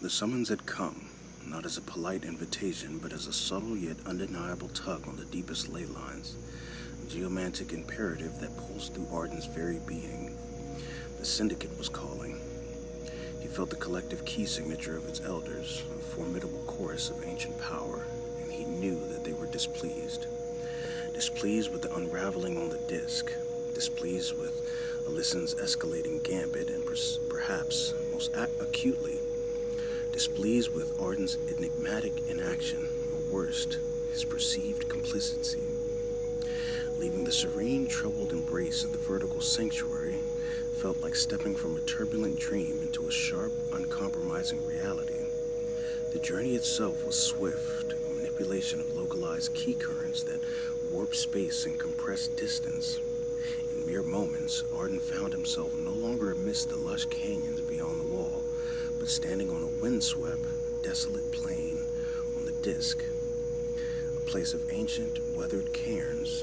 The summons had come, not as a polite invitation, but as a subtle yet undeniable tug on the deepest ley lines, a geomantic imperative that pulls through Arden's very being. The Syndicate was calling. He felt the collective key signature of its elders, a formidable chorus of ancient power, and he knew that they were displeased. Displeased with the unraveling on the disc, displeased with Alyssin's escalating gambit, and perhaps most acutely, displeased with Arden's enigmatic inaction, or worst, his perceived complicity. Leaving the serene, troubled embrace of the vertical sanctuary felt like stepping from a turbulent dream into a sharp, uncompromising reality. The journey itself was swift, a manipulation of localized key currents that warped space and compressed distance. In mere moments, Arden found himself no longer amidst the lush canyons beyond the wall, but standing on a windswept, desolate plain on the disk, a place of ancient, weathered cairns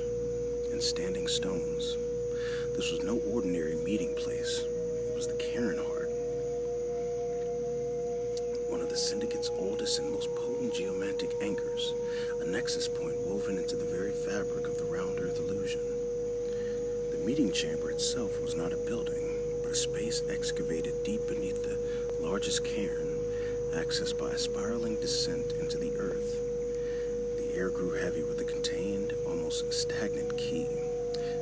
and standing stones. This was no ordinary meeting place. It was the Cairnheart, one of the Syndicate's oldest and most potent geomantic anchors, a nexus point woven into the very fabric of the round Earth illusion. The meeting chamber itself was not a building, but a space excavated deep beneath the largest cairn, accessed by a spiraling descent into the earth. The air grew heavy with a contained, almost stagnant key,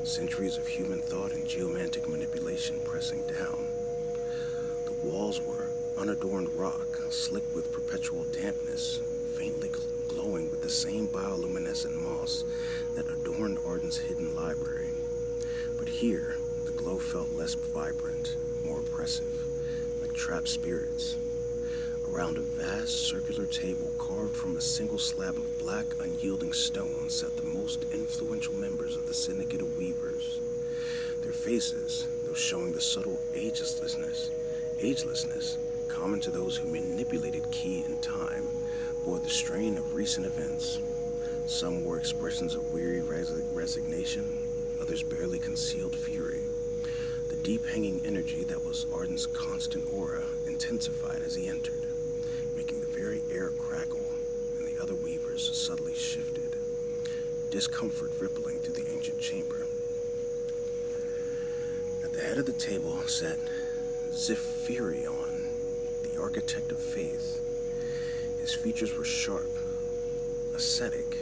centuries of human thought and geomantic manipulation pressing down. The walls were unadorned rock, slick with perpetual dampness, faintly glowing with the same bioluminescent moss that adorned Arden's hidden library. But here, the glow felt less vibrant, more oppressive, like trapped spirits. Around a vast circular table carved from a single slab of black, unyielding stone sat the most influential members of the Syndicate of Weavers. Their faces, though showing the subtle agelessness common to those who manipulated key and time, bore the strain of recent events. Some were expressions of weary resignation, others barely concealed fury. The deep-hanging energy that was Arden's constant aura intensified as he entered, making the very air crackle, and the other weavers subtly shifted, discomfort rippling through the ancient chamber. At the head of the table sat Zephyrion, the architect of faith. His features were sharp, ascetic,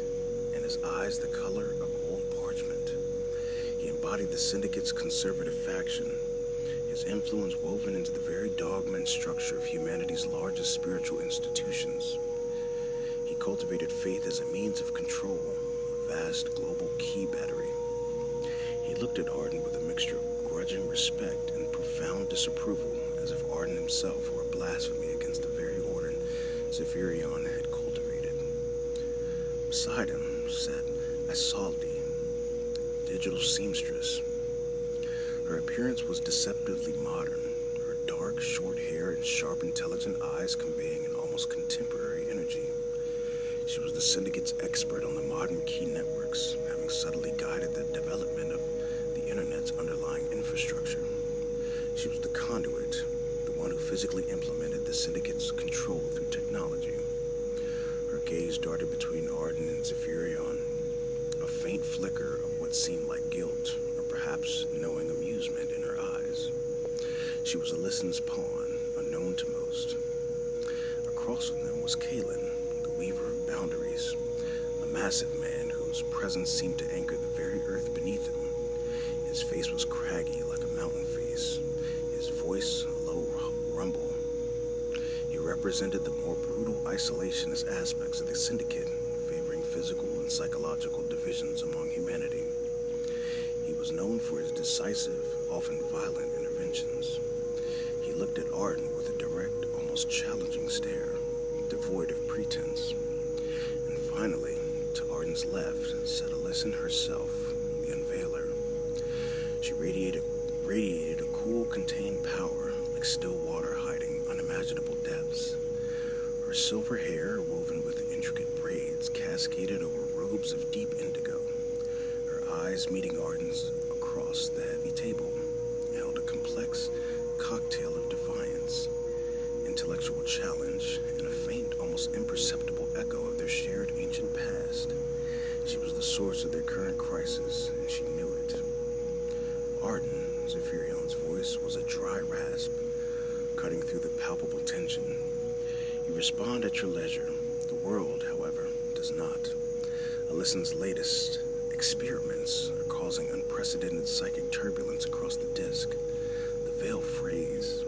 and his eyes the color of old parchment. He embodied the Syndicate's conservative faction, his influence woven into the very dogma and structure of humanity's largest spiritual institutions. He cultivated faith as a means of control, a vast global key battery. He looked at Arden with a mixture of grudging respect and profound disapproval, as if Arden himself were a blasphemy against the very order Zephyrion had cultivated. Beside him sat Isolde, Digital Seamstress. Her appearance was deceptively modern, her dark, short hair and sharp, intelligent eyes conveying an almost contemporary energy. She was the Syndicate's expert on the modern key networks, having subtly guided the development of the Internet's underlying infrastructure. She was the conduit, the one who physically implemented the Syndicate's control through technology. Her gaze darted between Arden and Zephyrion, a faint flicker of what seemed like guilt, or perhaps knowing amusement in her eyes. She was Alyssin's pawn, unknown to most. Across from them was Kaelen, the weaver of boundaries, a massive man whose presence seemed to anchor the very earth beneath him. His face was craggy like a mountain face, his voice a low rumble. He represented the more brutal isolationist aspects of the Syndicate, favoring physical and psychological divisions among humanity. He was known for his decisive, often violent interventions. He looked at Arden with a direct, almost challenging stare, devoid of pretense. And finally, to Arden's left, sat Alyssin herself, the Unveiler. She radiated a cool, contained power, like still water hiding unimaginable depths. Her silver hair, woven with intricate braids, cascaded over robes of deep indigo. Her eyes, meeting Arden's across the heavy table, held a complex cocktail of defiance, intellectual challenge, cutting through the palpable tension. You respond at your leisure. The world, however, does not. Alyssin's latest experiments are causing unprecedented psychic turbulence across the disk. The veil frays.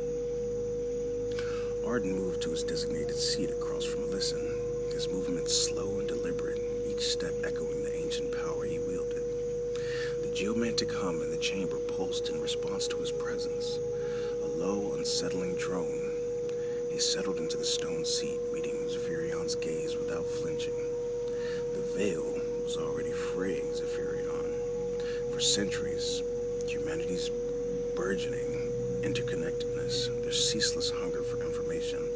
Arden moved to his designated seat across from Alyssin, his movements slow and deliberate, each step echoing the ancient power he wielded. The geomantic hum in the chamber pulsed in response to his presence, a low, unsettling drone. He settled into the stone seat, meeting Zephyrion's gaze without flinching. The veil was already fraying Zephyrion. For centuries, humanity's burgeoning interconnectedness, their ceaseless hunger for information,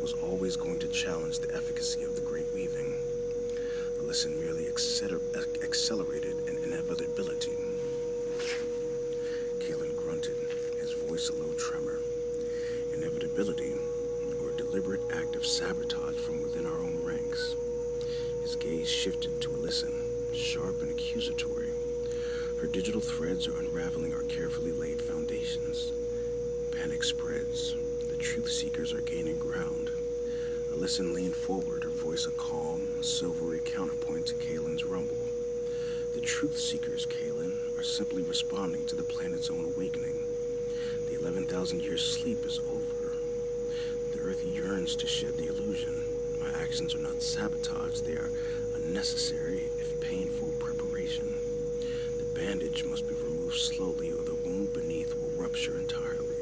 was always going to challenge the efficacy of the Great Weaving. Alyssin merely accelerated an inevitability. Kaelen grunted, his voice a low tremor. Inevitability, or a deliberate act of sabotage from within our own ranks. His gaze shifted to Alyssin, sharp and accusatory. Her digital threads are unraveling our carefully laid foundations. Panic spreads. The truth seekers are gaining ground. Alyssin leaned forward, her voice a calm, silvery counterpoint to Kaelen's rumble. The truth seekers, Kaelen, are simply responding to the planet's own awakening. The 11,000 years sleep is over. The Earth yearns to shed the illusion. My actions are not sabotage, they are a necessary, if painful, preparation. The bandage must be removed slowly or the wound beneath will rupture entirely.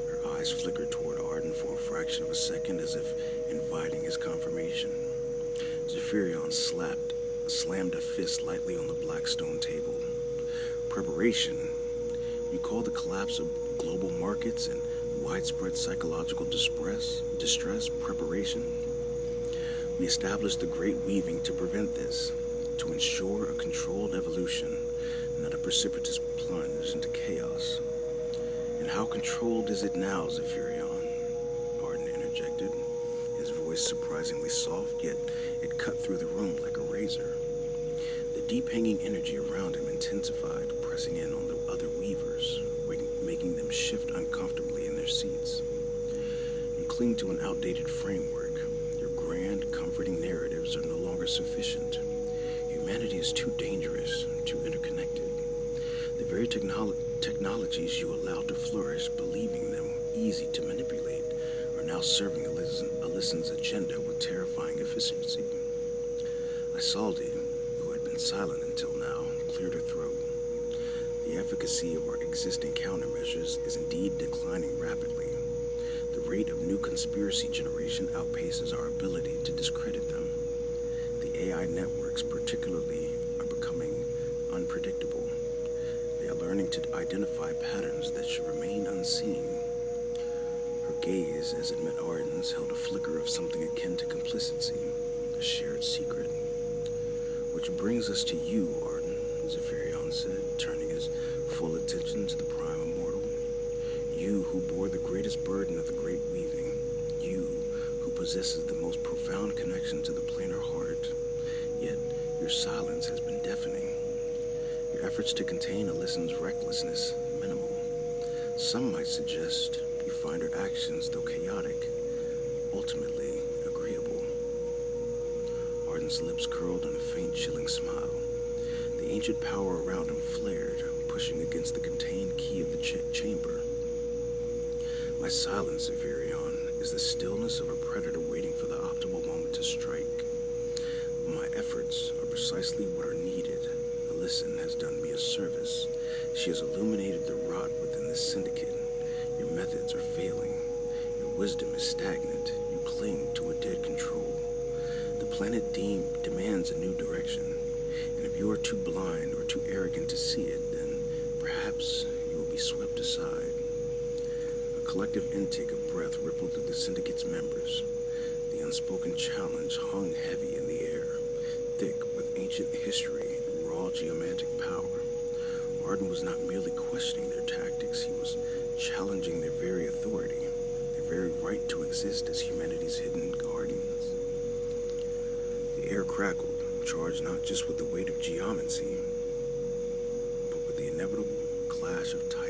Her eyes flickered toward Arden for a fraction of a second as if inviting his confirmation. Zephyrion slammed a fist lightly on the black stone table. Preparation? You call the collapse of global markets and widespread psychological distress preparation? We established the Great Weaving to prevent this, to ensure a controlled evolution, not a precipitous plunge into chaos. And how controlled is it now, Zephyrion? Arden interjected, his voice surprisingly soft, yet it cut through the room like a razor. The deep-hanging energy around him intensified, pressing in on the other weavers, making them shift uncomfortably in their seats. You cling to an outdated framework. Your grand, comforting narratives are no longer sufficient. Humanity is too dangerous, too interconnected. The very technologies you allowed to flourish, believing them easy to manipulate, are now serving Alyssin's agenda with terrifying efficiency. Isolde, who had been silent until now, cleared her throat. The efficacy of our existing countermeasures is indeed declining rapidly. The rate of new conspiracy generation outpaces our ability to discredit them. The AI networks, particularly, are becoming unpredictable. They are learning to identify patterns that should remain unseen. Her gaze, as it met Arden's, held a flicker of something akin to complicity, a shared secret. Which brings us to you, Arden, Zephyrion said, turning his full attention to the Prime Immortal. You who bore the greatest burden of the Great Weaving. You who possesses the most profound connection to the planar heart. Yet your silence has been deafening. Your efforts to contain Alyssin's recklessness minimal. Some might suggest you find her actions, though chaotic, ultimately agreeable. Arden's lips curled in a faint, chilling smile. The ancient power around him flared, pushing against the contained key of the chamber. My silence, Zephyrion, is the stillness of a predator waiting for the optimal moment to strike. My efforts are precisely what are needed. Alyssin has done me a service. She has illuminated the rot within the Syndicate. Your methods are failing. Your wisdom is stagnant. You cling to a dead control. The planet demands a new direction. And if you are too blind or too arrogant to see it, then perhaps you will be swept aside. A collective intake of breath rippled through the Syndicate's members. The unspoken challenge hung heavy in the air, thick with ancient history and raw geomantic power. Arden was not merely questioning their tactics, he was challenging their very authority, their very right to exist as humanity's hidden guardians. The air crackled, charged not just with the weight of geomancy, but with the inevitable clash of titans.